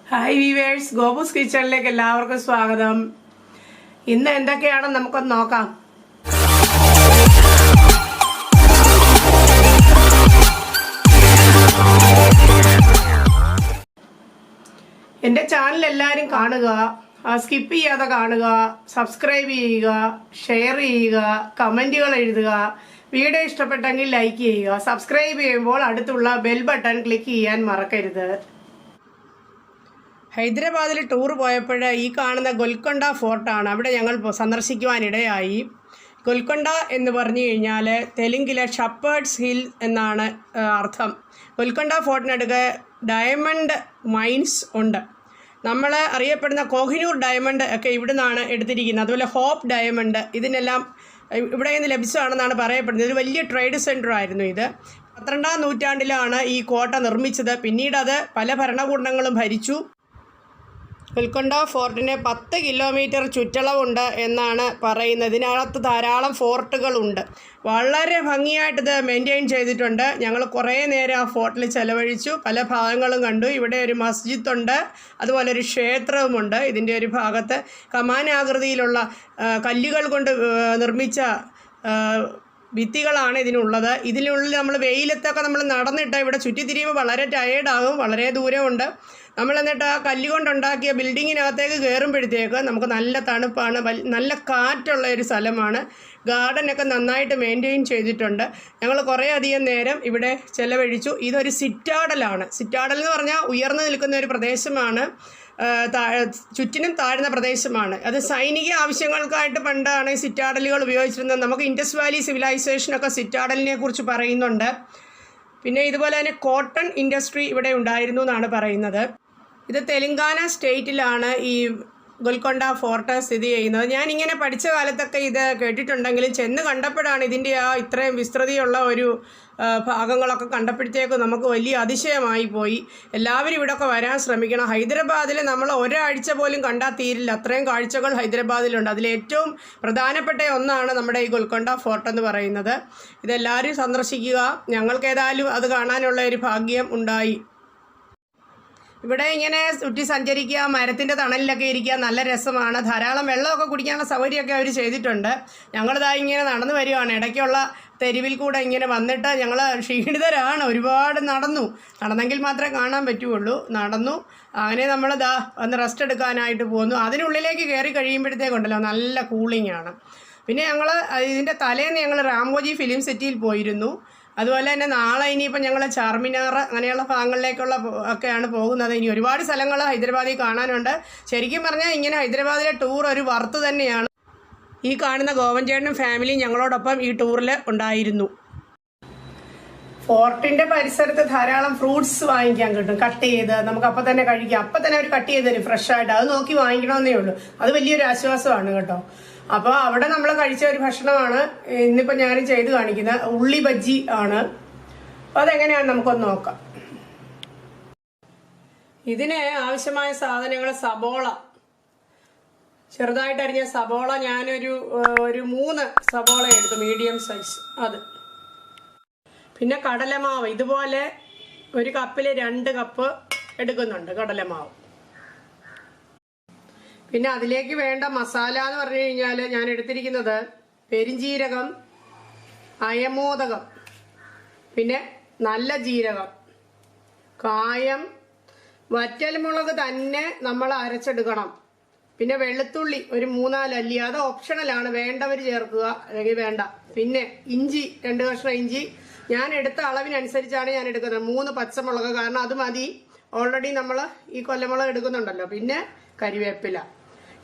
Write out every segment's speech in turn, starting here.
Hi weavers, ഗോപുസ് കിച്ചണിലേക്ക് എല്ലാവർക്കും സ്വാഗതം. ഇന്ന് എന്തൊക്കെയാണെന്ന് നമുക്കൊന്ന് നോക്കാം. എൻ്റെ ചാനൽ എല്ലാവരും കാണുക, സ്കിപ്പ് ചെയ്യാതെ കാണുക, സബ്സ്ക്രൈബ് ചെയ്യുക, ഷെയർ ചെയ്യുക, കമൻറ്റുകൾ എഴുതുക. വീഡിയോ ഇഷ്ടപ്പെട്ടെങ്കിൽ ലൈക്ക് ചെയ്യുക. സബ്സ്ക്രൈബ് ചെയ്യുമ്പോൾ അടുത്തുള്ള ബെൽ ബട്ടൺ ക്ലിക്ക് ചെയ്യാൻ മറക്കരുത്. ഹൈദരാബാദിൽ ടൂർ പോയപ്പോൾ ഈ കാണുന്ന ഗോൽക്കൊണ്ട ഫോർട്ടാണ് അവിടെ ഞങ്ങൾ സന്ദർശിക്കുവാനിടയായി. ഗോൽക്കൊണ്ട എന്ന് പറഞ്ഞു കഴിഞ്ഞാൽ തെലുങ്കിലെ ഷപ്പേർഡ്സ് ഹിൽ എന്നാണ് അർത്ഥം. ഗോൽക്കൊണ്ട ഫോർട്ടിനടുക്ക് ഡയമണ്ട് മൈൻസ് ഉണ്ട്. നമ്മൾ അറിയപ്പെടുന്ന കോഹിനൂർ ഡയമണ്ട് ഒക്കെ ഇവിടെ നിന്നാണ് എടുത്തിരിക്കുന്നത്. അതുപോലെ ഹോപ്പ് ഡയമണ്ട് ഇതിനെല്ലാം ഇവിടെ നിന്ന് ലഭിച്ചതാണെന്നാണ് പറയപ്പെടുന്നത്. ഒരു വലിയ ട്രേഡ് സെൻ്റർ ആയിരുന്നു ഇത്. 12-ാം നൂറ്റാണ്ടിലാണ് ഈ കോട്ട നിർമ്മിച്ചത്. പിന്നീട് അത് പല ഭരണകൂടങ്ങളും ഭരിച്ചു. ഗോൽക്കൊണ്ട ഫോർട്ടിന് 10 കിലോമീറ്റർ ചുറ്റളവുണ്ട് എന്നാണ് പറയുന്നത്. ഇതിനകത്ത് ധാരാളം ഫോർട്ടുകളുണ്ട്. വളരെ ഭംഗിയായിട്ടിത് മെയിൻറ്റെയിൻ ചെയ്തിട്ടുണ്ട്. ഞങ്ങൾ കുറേ നേരം ആ ഫോർട്ടിൽ ചിലവഴിച്ചു. പല ഭാഗങ്ങളും കണ്ടു. ഇവിടെ ഒരു മസ്ജിദ് ഉണ്ട്, അതുപോലെ ഒരു ക്ഷേത്രവുമുണ്ട്. ഇതിൻ്റെ ഒരു ഭാഗത്ത് കമാനാകൃതിയിലുള്ള കല്ലുകൾ കൊണ്ട് നിർമ്മിച്ച ഭിത്തികളാണ് ഇതിനുള്ളത്. ഇതിനുള്ളിൽ നമ്മൾ വെയിലത്തൊക്കെ നമ്മൾ നടന്നിട്ട് ഇവിടെ ചുറ്റിത്തിരിയുമ്പോൾ വളരെ ടയേർഡാകും. വളരെ ദൂരമുണ്ട്. നമ്മൾ എന്നിട്ട് ആ കല്ലുകൊണ്ടുണ്ടാക്കിയ ബിൽഡിങ്ങിനകത്തേക്ക് കയറുമ്പോഴത്തേക്ക് നമുക്ക് നല്ല തണുപ്പാണ്, നല്ല കാറ്റുള്ള ഒരു സ്ഥലമാണ്. ഗാർഡനൊക്കെ നന്നായിട്ട് മെയിൻറ്റെയിൻ ചെയ്തിട്ടുണ്ട്. ഞങ്ങൾ കുറേ അധികം നേരം ഇവിടെ ചിലവഴിച്ചു. ഇതൊരു സിറ്റാഡലാണ്. സിറ്റാഡൽ എന്ന് പറഞ്ഞാൽ ഉയർന്നു നിൽക്കുന്ന ഒരു പ്രദേശമാണ്. ചുറ്റിനും താഴ്ന്ന പ്രദേശമാണ്. അത് സൈനിക ആവശ്യങ്ങൾക്കായിട്ട് പണ്ടാണ് ഈ സിറ്റാഡലുകൾ ഉപയോഗിച്ചിരുന്നത്. നമുക്ക് ഇൻഡസ് വാലി സിവിലൈസേഷനൊക്കെ സിറ്റാഡലിനെ കുറിച്ച് പറയുന്നുണ്ട്. പിന്നെ ഇതുപോലെ തന്നെ കോട്ടൺ ഇൻഡസ്ട്രി ഇവിടെ ഉണ്ടായിരുന്നു എന്നാണ് പറയുന്നത്. ഇത് തെലങ്കാന സ്റ്റേറ്റിലാണ് ഈ ഗോൽക്കൊണ്ട ഫോർട്ട് സ്ഥിതി ചെയ്യുന്നത്. ഞാനിങ്ങനെ പഠിച്ച കാലത്തൊക്കെ ഇത് കേട്ടിട്ടുണ്ടെങ്കിലും ചെന്ന് കണ്ടപ്പോഴാണ് ഇതിൻ്റെ ഇത്രയും വിസ്തൃതിയുള്ള ഒരു ഭാഗങ്ങളൊക്കെ കണ്ടപ്പോഴത്തേക്ക് നമുക്ക് വലിയ അതിശയമായി പോയി. എല്ലാവരും ഇവിടെയൊക്കെ വരാൻ ശ്രമിക്കണം. ഹൈദരാബാദിൽ നമ്മൾ ഒരാഴ്ച പോലും കണ്ടാൽ തീരില്ല, അത്രയും കാഴ്ചകൾ ഹൈദരാബാദിലുണ്ട്. അതിലേറ്റവും പ്രധാനപ്പെട്ട ഒന്നാണ് നമ്മുടെ ഈ ഗോൽക്കൊണ്ട ഫോർട്ട് എന്ന് പറയുന്നത്. ഇതെല്ലാവരും സന്ദർശിക്കുക. ഞങ്ങൾക്ക് ഏതായാലും അത് കാണാനുള്ള ഒരു ഭാഗ്യം ഉണ്ടായി. ഇവിടെ ഇങ്ങനെ ചുറ്റി സഞ്ചരിക്കുക, മരത്തിൻ്റെ തണലിലൊക്കെ ഇരിക്കുക, നല്ല രസമാണ്. ധാരാളം വെള്ളമൊക്കെ കുടിക്കാനുള്ള സൗകര്യമൊക്കെ അവർ ചെയ്തിട്ടുണ്ട്. ഞങ്ങളിതാ ഇങ്ങനെ നടന്നു വരികയാണ്. ഇടയ്ക്കുള്ള തെരുവിൽ കൂടെ ഇങ്ങനെ വന്നിട്ട് ഞങ്ങൾ ക്ഷീണിതരാണ്. ഒരുപാട് നടന്നെങ്കിൽ മാത്രമേ കാണാൻ പറ്റുകയുള്ളൂ. നടന്നു. അങ്ങനെ നമ്മൾ ഒന്ന് റെസ്റ്റ് എടുക്കാനായിട്ട് പോന്നു. അതിനുള്ളിലേക്ക് കയറി കഴിയുമ്പോഴത്തേക്കുണ്ടല്ലോ നല്ല കൂളിംഗ് ആണ്. പിന്നെ ഞങ്ങൾ ഇതിൻ്റെ തലേന്ന് ഞങ്ങൾ രാമോജി ഫിലിം സിറ്റിയിൽ പോയിരുന്നു. അതുപോലെ തന്നെ നാളെ ഇനിയിപ്പോൾ ഞങ്ങൾ ചാർമിനാർ അങ്ങനെയുള്ള ഭാഗങ്ങളിലേക്കുള്ള ഒക്കെയാണ് പോകുന്നത്. ഇനി ഒരുപാട് സ്ഥലങ്ങൾ ഹൈദരാബാദിൽ കാണാനുണ്ട്. ശരിക്കും പറഞ്ഞാൽ ഇങ്ങനെ ഹൈദരാബാദിലെ ടൂർ ഒരു വർത്ത് തന്നെയാണ്. ഈ കാണുന്ന ഗോവൻചേട്ടനും ഫാമിലിയും ഞങ്ങളോടൊപ്പം ഈ ടൂറിൽ ഉണ്ടായിരുന്നു. ഫോർട്ടിൻ്റെ പരിസരത്ത് ധാരാളം ഫ്രൂട്ട്സ് വാങ്ങിക്കാൻ കിട്ടും. കട്ട് ചെയ്ത് നമുക്ക് അപ്പം തന്നെ കഴിക്കാം. അപ്പം തന്നെ അവർ കട്ട് ചെയ്ത് തരും ഫ്രഷായിട്ട്. അത് നോക്കി വാങ്ങിക്കണമെന്നേ ഉള്ളൂ. അത് വലിയൊരു ആശ്വാസമാണ് കേട്ടോ. അപ്പോൾ അവിടെ നമ്മൾ കഴിച്ച ഒരു ഭക്ഷണമാണ് ഇന്നിപ്പോൾ ഞാൻ ചെയ്ത് കാണിക്കുന്നത്. ഉള്ളി ബജ്ജി ആണ്. അപ്പോൾ അതെങ്ങനെയാണ് നമുക്കൊന്ന് നോക്കാം. ഇതിന് ആവശ്യമായ സാധനങ്ങൾ സബോള, ചെറുതായിട്ട് അരിഞ്ഞ സബോള ഞാനൊരു 3 സബോള എടുത്തു, മീഡിയം സൈസ്. അത് പിന്നെ കടലമാവ് ഇതുപോലെ ഒരു കപ്പിൽ 2 കപ്പ് എടുക്കുന്നുണ്ട് കടലമാവ്. പിന്നെ അതിലേക്ക് വേണ്ട മസാല എന്ന് പറഞ്ഞു കഴിഞ്ഞാൽ ഞാൻ എടുത്തിരിക്കുന്നത് പെരിഞ്ജീരകം, അയമോദകം, പിന്നെ നല്ല ജീരകം, കായം, വറ്റൽമുളക് തന്നെ നമ്മൾ അരച്ചെടുക്കണം. പിന്നെ വെളുത്തുള്ളി ഒരു 3-4 അല്ലി, അത് ഓപ്ഷണലാണ്, വേണ്ടവർ ചേർക്കുക അല്ലെങ്കിൽ വേണ്ട. പിന്നെ ഇഞ്ചി 2 കഷ്ണം ഇഞ്ചി. ഞാൻ എടുത്ത അളവിനനുസരിച്ചാണ് ഞാൻ എടുക്കുന്നത്. 3 പച്ചമുളക്, കാരണം അത് മതി. ഓൾറെഡി നമ്മൾ ഈ കൊല്ലമുളക് എടുക്കുന്നുണ്ടല്ലോ. പിന്നെ കരിവേപ്പില.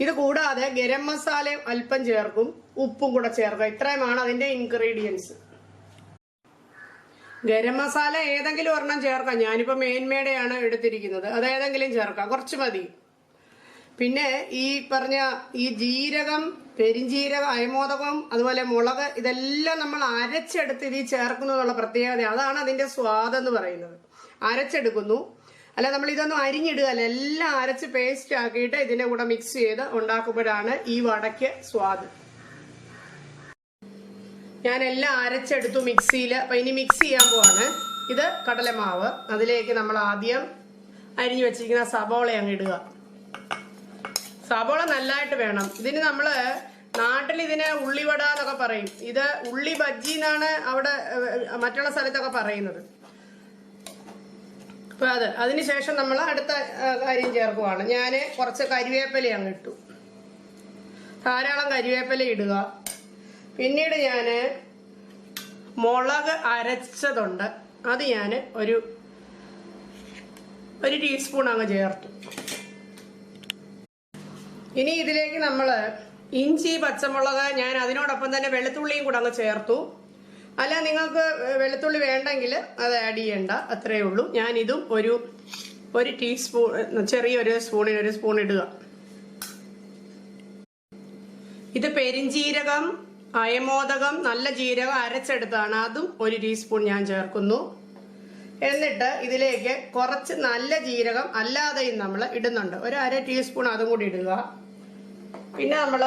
ഇത് കൂടാതെ ഗരം മസാലയും അല്പം ചേർക്കും, ഉപ്പും കൂടെ ചേർക്കുക. ഇത്രയുമാണ് അതിൻ്റെ ഇൻഗ്രീഡിയൻസ്. ഗരം മസാല ഏതെങ്കിലും ഒരെണ്ണം ചേർക്കാം. ഞാനിപ്പോൾ മേന്മയുടെയാണ് എടുത്തിരിക്കുന്നത്. അത് ഏതെങ്കിലും ചേർക്കാം, കുറച്ച് മതി. പിന്നെ ഈ പറഞ്ഞ ഈ ജീരകം, പെരിഞ്ജീരകം, അയമോദകം, അതുപോലെ മുളക്, ഇതെല്ലാം നമ്മൾ അരച്ചെടുത്ത് ഇതിൽ ചേർക്കുന്നു എന്നുള്ള പ്രത്യേകത. അതാണ് അതിൻ്റെ സ്വാദെന്ന് പറയുന്നത്. അരച്ചെടുക്കുന്നു, അല്ല നമ്മൾ ഇതൊന്നും അരിഞ്ഞിടുകയല്ല. എല്ലാം അരച്ച് പേസ്റ്റ് ആക്കിയിട്ട് ഇതിൻ്റെ കൂടെ മിക്സ് ചെയ്ത് ഉണ്ടാക്കുമ്പോഴാണ് ഈ വടയ്ക്ക് സ്വാദ്. ഞാനെല്ലാം അരച്ചെടുത്തു മിക്സിയിൽ. അപ്പം ഇനി മിക്സ് ചെയ്യാൻ പോവാണ്. ഇത് കടലമാവ്. അതിലേക്ക് നമ്മൾ ആദ്യം അരിഞ്ഞു വെച്ചിരിക്കുന്ന സബോള അങ്ങ് ഇടുക. സബോള നല്ലതായിട്ട് വേണം. ഇതിന് നമ്മള് നാട്ടിൽ ഇതിനെ ഉള്ളിവട എന്നൊക്കെ പറയും. ഇത് ഉള്ളി ബജ്ജി എന്നാണ് അവിടെ മറ്റുള്ള സ്ഥലത്തൊക്കെ പറയുന്നത്. അപ്പൊ അതിനുശേഷം നമ്മൾ അടുത്ത കാര്യം ചേർക്കുവാണ്. ഞാൻ കുറച്ച് കരിവേപ്പില അങ്ങ് ഇട്ടു. ധാരാളം കരിവേപ്പില ഇടുക. പിന്നീട് ഞാൻ മുളക് അരച്ചതുണ്ട്, അത് ഞാൻ ഒരു ടീസ്പൂൺ അങ്ങ് ചേർത്തു. ഇനി ഇതിലേക്ക് നമ്മൾ ഇഞ്ചി, പച്ചമുളക്, ഞാൻ അതിനോടൊപ്പം തന്നെ വെളുത്തുള്ളിയും കൂടെ അങ്ങ് ചേർത്തു. അല്ല, നിങ്ങൾക്ക് വെളുത്തുള്ളി വേണ്ടെങ്കിൽ അത് ആഡ് ചെയ്യണ്ട, അത്രയേ ഉള്ളൂ. ഞാൻ ഇതും ഒരു ടീസ്പൂൺ, ചെറിയൊരു സ്പൂണിന് ഒരു സ്പൂൺ ഇടുക. ഇത് പെരിഞ്ജീരകം, അയമോദകം, നല്ല ജീരകം അരച്ചെടുത്താണ്, അതും ഒരു ടീസ്പൂൺ ഞാൻ ചേർക്കുന്നു. എന്നിട്ട് ഇതിലേക്ക് കുറച്ച് നല്ല ജീരകം അല്ലാതെയും നമ്മൾ ഇടുന്നുണ്ട്, ഒരു അര ടീസ്പൂൺ അതും കൂടി ഇടുക. പിന്നെ നമ്മൾ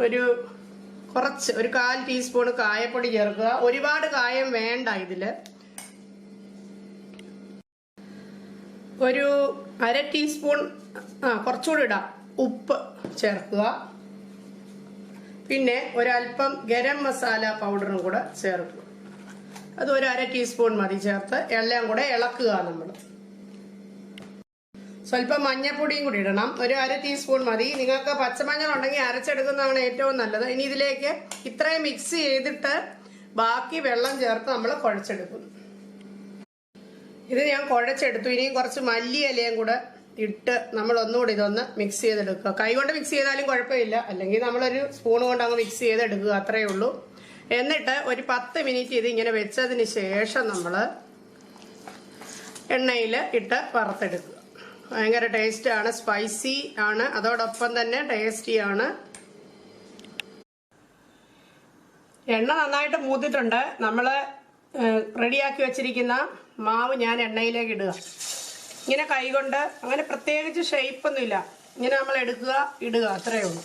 ഒരു 1/4 ടീസ്പൂൺ കായപ്പൊടി ചേർക്കുക. ഒരുപാട് കായം വേണ്ട. ഇതില് ഒരു അര ടീസ്പൂൺ കുറച്ചുകൂടി ഇടാം ഉപ്പ് ചേർക്കുക. പിന്നെ ഒരല്പം ഗരം മസാല പൗഡറും കൂടെ ചേർക്കുക. അത് ഒരു അര ടീസ്പൂൺ മതി ചേർത്ത് എല്ലാം കൂടെ ഇളക്കുക. നമ്മൾ സ്വല്പം മഞ്ഞപ്പൊടിയും കൂടി ഇടണം, ഒരു അര ടീസ്പൂൺ മതി. നിങ്ങൾക്ക് പച്ചമഞ്ഞൾ ഉണ്ടെങ്കിൽ അരച്ചെടുക്കുന്നതാണ് ഏറ്റവും നല്ലത്. ഇനി ഇതിലേക്ക് ഇത്രയും മിക്സ് ചെയ്തിട്ട് ബാക്കി വെള്ളം ചേർത്ത് നമ്മൾ കുഴച്ചെടുക്കുന്നു. ഇത് ഞാൻ കുഴച്ചെടുത്തു. ഇനിയും കുറച്ച് മല്ലി ഇലയും കൂടെ ഇട്ട് നമ്മൾ ഒന്നുകൂടി ഇതൊന്ന് മിക്സ് ചെയ്തെടുക്കുക. കൈകൊണ്ട് മിക്സ് ചെയ്താലും കുഴപ്പമില്ല, അല്ലെങ്കിൽ നമ്മളൊരു സ്പൂൺ കൊണ്ട് അങ്ങ് മിക്സ് ചെയ്തെടുക്കുക, അത്രയേ ഉള്ളൂ. എന്നിട്ട് ഒരു 10 മിനിറ്റ് ഇത് ഇങ്ങനെ വെച്ചതിന് ശേഷം നമ്മൾ എണ്ണയിൽ ഇട്ട് വറുത്തെടുക്കുക. ഭയങ്കര ടേസ്റ്റാണ്, സ്പൈസി ആണ്, അതോടൊപ്പം തന്നെ ടേസ്റ്റിയാണ്. എണ്ണ നന്നായിട്ട് മൂത്തിട്ടുണ്ട്. നമ്മൾ റെഡിയാക്കി വെച്ചിരിക്കുന്ന മാവ് ഞാൻ എണ്ണയിലേക്ക് ഇടുക. ഇങ്ങനെ കൈകൊണ്ട്, അങ്ങനെ പ്രത്യേകിച്ച് ഷേപ്പൊന്നുമില്ല, ഇങ്ങനെ നമ്മൾ എടുക്കുക, ഇടുക, അത്രയേ ഉള്ളൂ.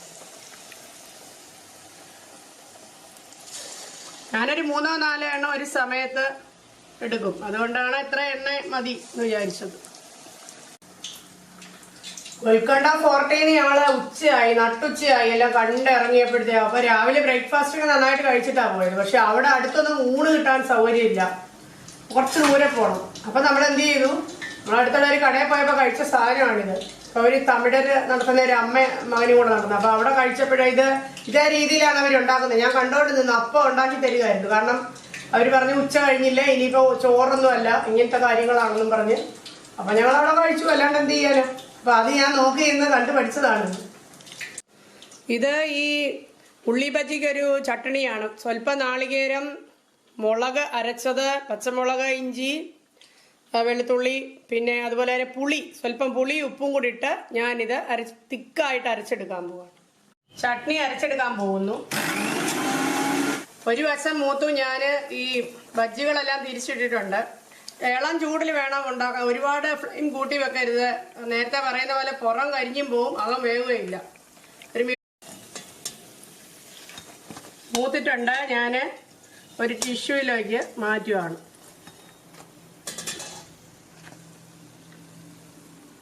ഞാനൊരു 3-4 എണ്ണ ഒരു സമയത്ത് എടുക്കും, അതുകൊണ്ടാണ് ഇത്ര എണ്ണ മതി എന്ന് വിചാരിച്ചത്. ഗോൽക്കൊണ്ട ഫോർട്ടിന് ഞങ്ങള് ഉച്ചയായി, നട്ടുച്ചയായി, എല്ലാം കണ്ടിറങ്ങിയപ്പോഴത്തേക്കും. അപ്പൊ രാവിലെ ബ്രേക്ക്ഫാസ്റ്റ് നന്നായിട്ട് കഴിച്ചിട്ടാണ് പോയത്. പക്ഷെ അവിടെ അടുത്തൊന്നും ഊണ് കിട്ടാൻ സൗകര്യമില്ല, കുറച്ച് ദൂരെ പോകണം. അപ്പൊ നമ്മൾ എന്ത് ചെയ്തു, നമ്മളടുത്തുള്ള ഒരു കടയിൽ പോയപ്പോ കഴിച്ച സാധനമാണിത്. അപ്പൊ അവര് തമിഴര് നടത്തുന്ന ഒരു അമ്മ മകനും കൂടെ നടത്തുന്നത്. അപ്പൊ അവിടെ കഴിച്ചപ്പോഴേ ഇതേ രീതിയിലാണ് അവരുണ്ടാക്കുന്നത്. ഞാൻ കണ്ടോണ്ട് നിന്ന് അപ്പം ഉണ്ടാക്കി തരികയായിരുന്നു. കാരണം അവര് പറഞ്ഞു ഉച്ച കഴിഞ്ഞില്ല, ഇനിയിപ്പോ ചോറൊന്നും അല്ല, ഇങ്ങനത്തെ കാര്യങ്ങളാണെന്നും പറഞ്ഞ്. അപ്പൊ ഞങ്ങൾ അവിടെ കഴിച്ചു, അല്ലാണ്ട് എന്ത് ചെയ്യാനോ. അപ്പൊ അത് ഞാൻ നോക്കി ഇന്ന് കണ്ടു പഠിച്ചതാണ്. ഇത് ഈ ഉള്ളി ബജ്ജിക്കൊരു ചട്ടണിയാണ്. സ്വല്പം നാളികേരം, മുളക് അരച്ചത്, പച്ചമുളക്, ഇഞ്ചി, വെളുത്തുള്ളി, പിന്നെ അതുപോലെ തന്നെ പുളി, സ്വല്പം പുളി, ഉപ്പും കൂടി ഇട്ട് ഞാനിത് തിക്കായിട്ട് അരച്ചെടുക്കാൻ പോവാണ്. ചട്നി അരച്ചെടുക്കാൻ പോകുന്നു. ഒരു വശം മൂത്തു ഞാൻ ഈ ബജ്ജികളെല്ലാം തിരിച്ചിട്ടിട്ടുണ്ട്. ഇളം ചൂടിൽ വേണം ഉണ്ടാക്കാൻ, ഒരുപാട് ഫ്ലെയിം കൂട്ടി വെക്കരുത്. നേരത്തെ പറയുന്ന പോലെ പുറം കരിഞ്ഞും പോവും, അകം വേവുകയില്ല. മൂത്തിട്ടുണ്ട്. ഞാൻ ഒരു ടിഷ്യൂയിലേക്ക് മാറ്റുകയാണ്.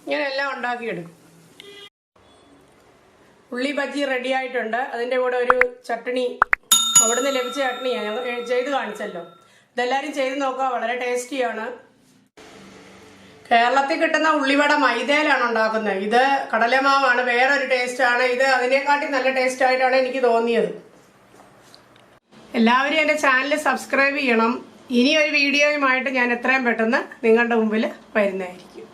ഇങ്ങനെ എല്ലാം ഉണ്ടാക്കിയെടുക്കും. ഉള്ളി ബജ്ജി റെഡി ആയിട്ടുണ്ട്. അതിൻ്റെ കൂടെ ഒരു ചട്നി, അവിടുന്ന് ലഭിച്ച ചട്നിയാണ് ഞാൻ ചെയ്ത് കാണിച്ചല്ലോ. ഇതെല്ലാവരും ചെയ്ത് നോക്കുക, വളരെ ടേസ്റ്റിയാണ്. കേരളത്തിൽ കിട്ടുന്ന ഉള്ളിവട മൈദയിലാണ് ഉണ്ടാക്കുന്നത്. ഇത് കടലമാവാണ്, വേറൊരു ടേസ്റ്റാണ്. ഇത് അതിനെക്കാട്ടി നല്ല ടേസ്റ്റ് ആയിട്ടാണ് എനിക്ക് തോന്നിയത്. എല്ലാവരും എൻ്റെ ചാനൽ സബ്സ്ക്രൈബ് ചെയ്യണം. ഇനി ഒരു വീഡിയോയുമായിട്ട് ഞാൻ എത്രയും പെട്ടെന്ന് നിങ്ങളുടെ മുമ്പിൽ വരുന്നതായിരിക്കും.